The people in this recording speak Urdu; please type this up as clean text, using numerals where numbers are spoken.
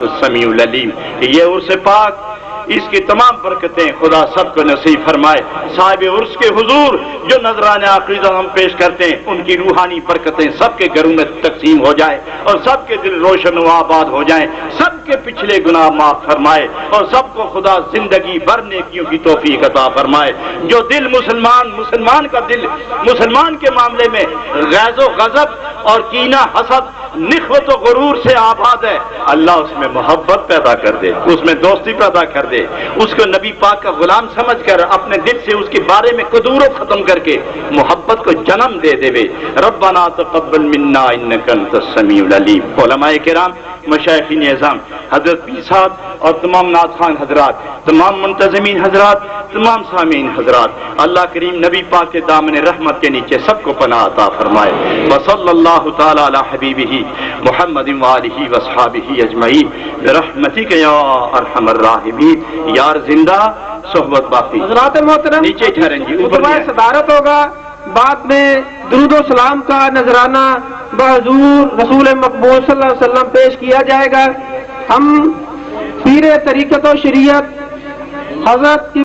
السمیع العلیم. یہ عرس پاک، اس کی تمام برکتیں خدا سب کو نصیب فرمائے. صاحب عرس کے حضور جو نذرانہ عقیدہ ہم پیش کرتے ہیں، ان کی روحانی برکتیں سب کے گھروں میں تقسیم ہو جائے اور سب کے دل روشن و آباد ہو جائیں، سب کے پچھلے گناہ معاف فرمائے اور سب کو خدا زندگی بھر نیکیوں کی توفیق عطا فرمائے. جو دل مسلمان کا دل مسلمان کے معاملے میں غیظ و غضب اور کینہ، حسد، نخوت و غرور سے آباد ہے، اللہ اس میں محبت پیدا کر دے، اس میں دوستی پیدا کر دے، اس کو نبی پاک کا غلام سمجھ کر اپنے دل سے اس کے بارے میں قدور ختم کر کے محبت کو جنم دے دے. ربنا تقبل منا انک انت السمیع العلیم. علماء کرام، مشائخین اعظام، حضرت پیر صاحب اور تمام نعت خوان حضرات، تمام منتظمین حضرات، تمام سامعین حضرات، اللہ کریم نبی پاک کے دامن رحمت کے نیچے سب کو پناہ عطا فرمائے. وصلی اللہ تعالی علی حبیبہ محمد وآلہ وصحابہ اجمعین برحمتک یا ارحم الراحمین. یار زندہ صحبت باقی. حضرات محترم، نیچے ٹھہریں جی، خطبہ صدارت ہوگا، بعد میں درود و سلام کا نذرانہ بحضور رسول مقبول صلی اللہ علیہ وسلم پیش کیا جائے گا. ہم پیر طریقت و شریعت حضرت کی